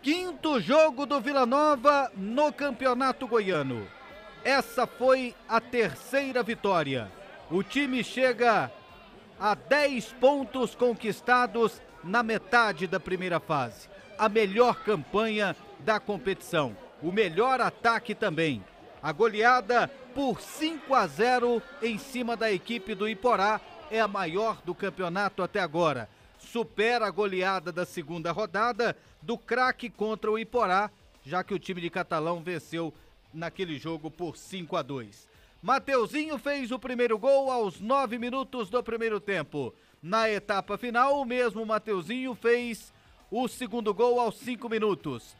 Quinto jogo do Vila Nova no Campeonato Goiano. Essa foi a terceira vitória. O time chega a 10 pontos conquistados na metade da primeira fase. A melhor campanha da competição. O melhor ataque também. A goleada por 5-0 em cima da equipe do Iporá é a maior do campeonato até agora. Supera a goleada da segunda rodada do Craque contra o Iporá, já que o time de Catalão venceu naquele jogo por 5-2. Mateuzinho fez o primeiro gol aos 9 minutos do primeiro tempo. Na etapa final, o mesmo Mateuzinho fez o segundo gol aos 5 minutos.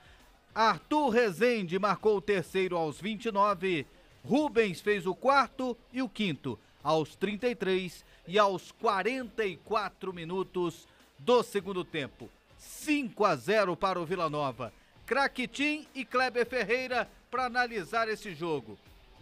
Arthur Rezende marcou o terceiro aos 29. Rubens fez o quarto e o quinto aos 33 e aos 44 minutos do segundo tempo. 5-0 para o Vila Nova. Craque Tim e Kleber Ferreira para analisar esse jogo.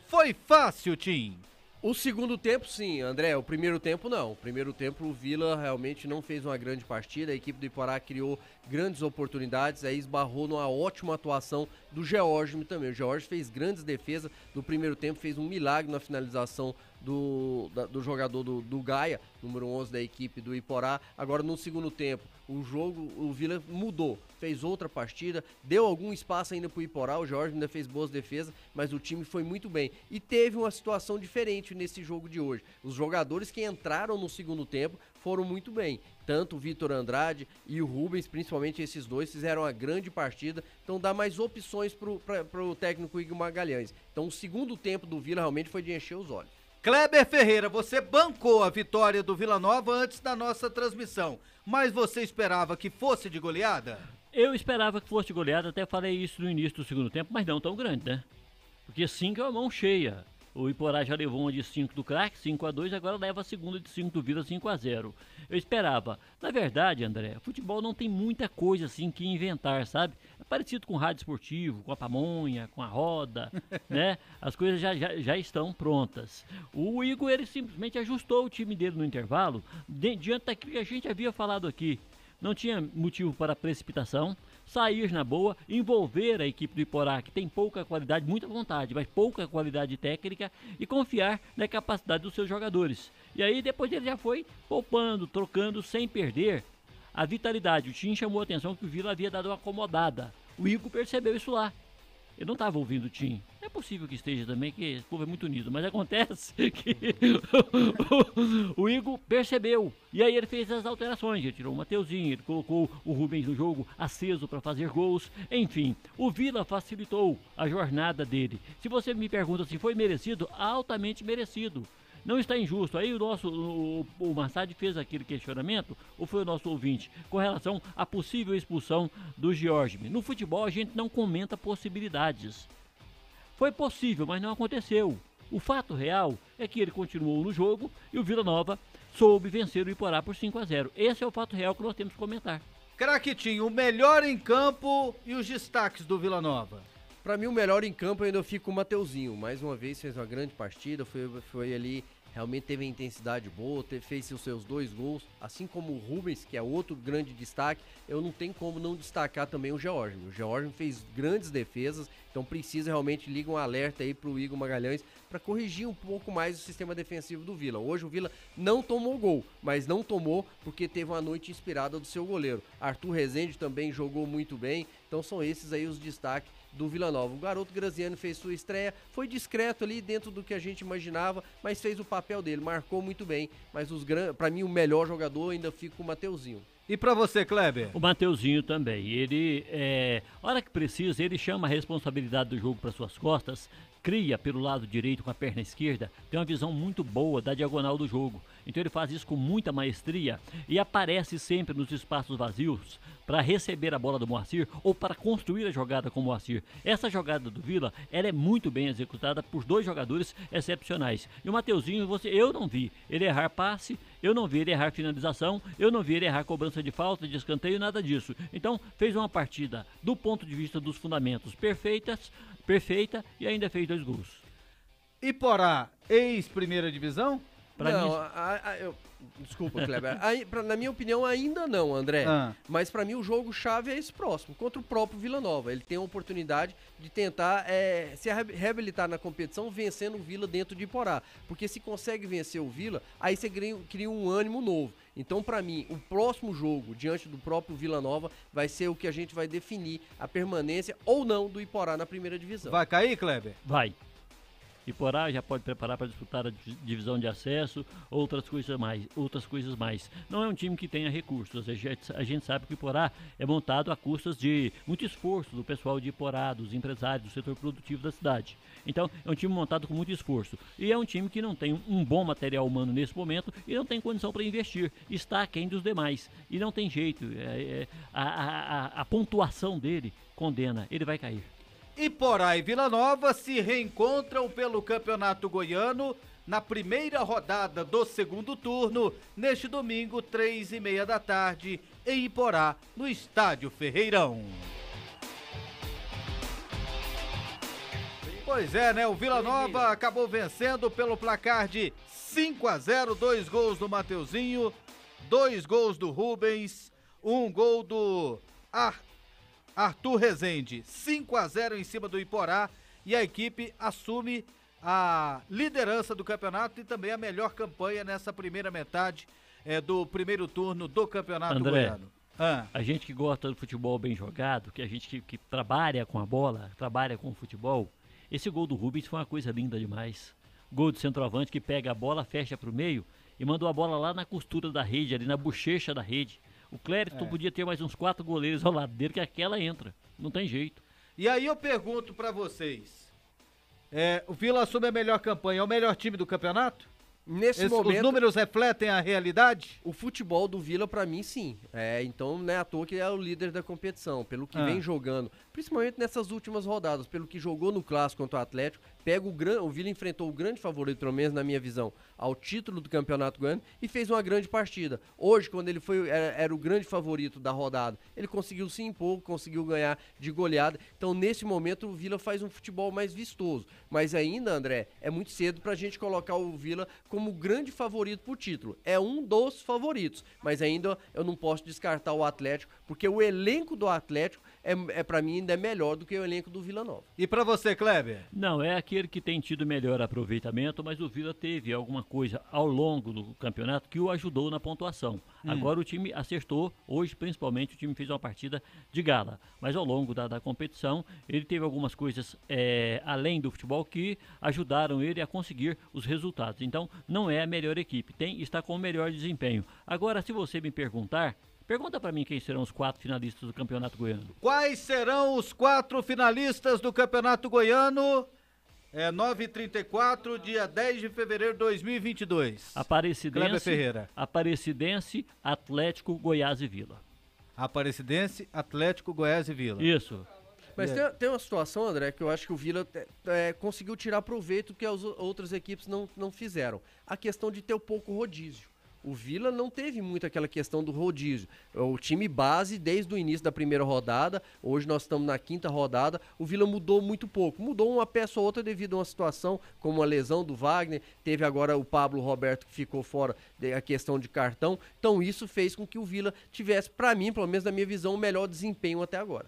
Foi fácil, Tim? O segundo tempo, sim, André. O primeiro tempo, não. O primeiro tempo, o Vila realmente não fez uma grande partida. A equipe do Iporá criou grandes oportunidades, aí esbarrou numa ótima atuação do Geórgio também. O Geórgio fez grandes defesas no primeiro tempo, fez um milagre na finalização do jogador do Gaia, número 11 da equipe do Iporá. Agora, no segundo tempo, o Vila mudou, fez outra partida, deu algum espaço ainda pro Iporá, o Jorge ainda fez boas defesas, mas o time foi muito bem. E teve uma situação diferente nesse jogo de hoje. Os jogadores que entraram no segundo tempo foram muito bem. Tanto o Vitor Andrade e o Rubens, principalmente esses dois, fizeram uma grande partida. Então dá mais opções pro técnico Igor Magalhães. Então o segundo tempo do Vila realmente foi de encher os olhos. Kleber Ferreira, você bancou a vitória do Vila Nova antes da nossa transmissão, mas você esperava que fosse de goleada? Eu esperava que fosse de goleada, até falei isso no início do segundo tempo, mas não tão grande, né? Porque 5 é uma mão cheia. O Iporá já levou uma de 5 do Craque, 5-2, agora leva a segunda de 5 do Vila, 5-0. Eu esperava. Na verdade, André, futebol não tem muita coisa assim que inventar, sabe? É parecido com o rádio esportivo, com a pamonha, com a roda, né? As coisas já estão prontas. O Igor, ele simplesmente ajustou o time dele no intervalo, diante daquilo que a gente havia falado aqui. Não tinha motivo para precipitação, sair na boa, envolver a equipe do Iporá, que tem pouca qualidade, muita vontade, mas pouca qualidade técnica, e confiar na capacidade dos seus jogadores. E aí depois ele já foi poupando, trocando, sem perder a vitalidade. O time chamou a atenção que o Vila havia dado uma acomodada. O Igor percebeu isso lá. Eu não estava ouvindo o Tim. É possível que esteja também, que esse povo é muito unido, mas acontece que o Igor percebeu. E aí ele fez as alterações, ele tirou o Mateuzinho, ele colocou o Rubens no jogo aceso para fazer gols. Enfim, o Vila facilitou a jornada dele. Se você me pergunta se foi merecido, altamente merecido. Não está injusto. Aí o Massad fez aquele questionamento, ou foi o nosso ouvinte, com relação à possível expulsão do Geórgio. No futebol a gente não comenta possibilidades. Foi possível, mas não aconteceu. O fato real é que ele continuou no jogo e o Vila Nova soube vencer o Iporá por 5-0. Esse é o fato real que nós temos que comentar. Craquitinho, o melhor em campo e os destaques do Vila Nova. Pra mim, o melhor em campo eu ainda fico com o Mateuzinho. Mais uma vez fez uma grande partida, foi ali, realmente teve uma intensidade boa, fez os seus 2 gols, assim como o Rubens, que é outro grande destaque. Eu não tenho como não destacar também o Geórgio. O Geórgio fez grandes defesas, então precisa realmente ligar um alerta aí pro Igor Magalhães para corrigir um pouco mais o sistema defensivo do Vila. Hoje o Vila não tomou gol, mas não tomou porque teve uma noite inspirada do seu goleiro. Arthur Rezende também jogou muito bem, então são esses aí os destaques do Vila Nova. O garoto Graziano fez sua estreia, foi discreto ali dentro do que a gente imaginava, mas fez o papel dele, marcou muito bem, mas para mim o melhor jogador ainda fica com o Mateuzinho. E pra você, Kleber? O Mateuzinho também. Ele, hora que precisa, ele chama a responsabilidade do jogo para suas costas, cria pelo lado direito com a perna esquerda, tem uma visão muito boa da diagonal do jogo. Então ele faz isso com muita maestria e aparece sempre nos espaços vazios para receber a bola do Moacir ou para construir a jogada com o Moacir. Essa jogada do Vila, ela é muito bem executada por 2 jogadores excepcionais. E o Mateuzinho, eu não vi ele errar passe, eu não vi ele errar finalização, eu não vi ele errar cobrança de falta, de escanteio, nada disso. Então fez uma partida do ponto de vista dos fundamentos perfeita e ainda fez 2 gols. Iporá, ex-primeira divisão? Desculpa, Kleber. Na minha opinião, ainda não, André. Mas para mim o jogo-chave é esse próximo, contra o próprio Vila Nova. Ele tem a oportunidade de tentar se reabilitar na competição, vencendo o Vila dentro de Iporá. Porque se consegue vencer o Vila, aí você cria um ânimo novo. Então, para mim, o próximo jogo, diante do próprio Vila Nova, vai ser o que a gente vai definir a permanência ou não do Iporá na primeira divisão. Vai cair, Kleber? Vai. Iporá já pode preparar para disputar a divisão de acesso, outras coisas mais. Não é um time que tenha recursos. A gente sabe que o Iporá é montado a custas de muito esforço do pessoal de Iporá, dos empresários, do setor produtivo da cidade. Então, é um time montado com muito esforço. E é um time que não tem um bom material humano nesse momento e não tem condição para investir. Está aquém dos demais. E não tem jeito. A pontuação dele condena. Ele vai cair. Iporá e Vila Nova se reencontram pelo Campeonato Goiano na primeira rodada do segundo turno, neste domingo, 3h30 da tarde, em Iporá, no Estádio Ferreirão. Pois é, né? O Vila Nova acabou vencendo pelo placar de 5-0, 2 gols do Mateuzinho, 2 gols do Rubens, 1 gol do Arthur Rezende. 5-0 em cima do Iporá, e a equipe assume a liderança do campeonato e também a melhor campanha nessa primeira metade do primeiro turno do Campeonato Goiano. A gente que gosta do futebol bem jogado, que a gente que trabalha com a bola, trabalha com o futebol, esse gol do Rubens foi uma coisa linda demais. Gol de centroavante que pega a bola, fecha pro meio e mandou a bola lá na costura da rede, ali na bochecha da rede. O Clériton podia ter mais uns 4 goleiros ao lado dele, que aquela entra. Não tem jeito. E aí eu pergunto pra vocês, o Vila assume a melhor campanha, é o melhor time do campeonato? Nesse momento, os números refletem a realidade? O futebol do Vila, pra mim, sim. Então, não é à toa que é o líder da competição. Pelo que vem jogando, principalmente nessas últimas rodadas, pelo que jogou no Clássico contra o Atlético, o Vila enfrentou o grande favorito, pelo menos na minha visão, ao título do Campeonato Goiano e fez uma grande partida. Hoje, quando ele era o grande favorito da rodada, ele conseguiu se impor, conseguiu ganhar de goleada. Então, nesse momento, o Vila faz um futebol mais vistoso. Mas ainda, André, é muito cedo pra gente colocar o Vila como grande favorito pro título. É um dos favoritos, mas ainda eu não posso descartar o Atlético, porque o elenco do Atlético para mim ainda é melhor do que o elenco do Vila Nova. E para você, Kleber? Não, é aquele que tem tido melhor aproveitamento, mas o Vila teve alguma coisa ao longo do campeonato que o ajudou na pontuação. Agora o time acertou, hoje principalmente o time fez uma partida de gala, mas ao longo da competição ele teve algumas coisas além do futebol que ajudaram ele a conseguir os resultados. Então não é a melhor equipe, está com o melhor desempenho. Agora, se você me pergunta para mim quem serão os 4 finalistas do Campeonato Goiano. Quais serão os 4 finalistas do Campeonato Goiano? 9h34, dia 10 de fevereiro de 2022. Kleber Ferreira. Aparecidense, Atlético, Goiás e Vila. Aparecidense, Atlético, Goiás e Vila. Isso. Mas tem uma situação, André, que eu acho que o Vila conseguiu tirar proveito que as outras equipes não fizeram. A questão de ter um pouco rodízio. O Vila não teve muito aquela questão do rodízio. O time base, desde o início da primeira rodada, hoje nós estamos na 5ª rodada, o Vila mudou muito pouco. Mudou uma peça ou outra devido a uma situação, como a lesão do Wagner, teve agora o Pablo Roberto que ficou fora, a questão de cartão. Então isso fez com que o Vila tivesse, para mim, pelo menos na minha visão, o melhor desempenho até agora.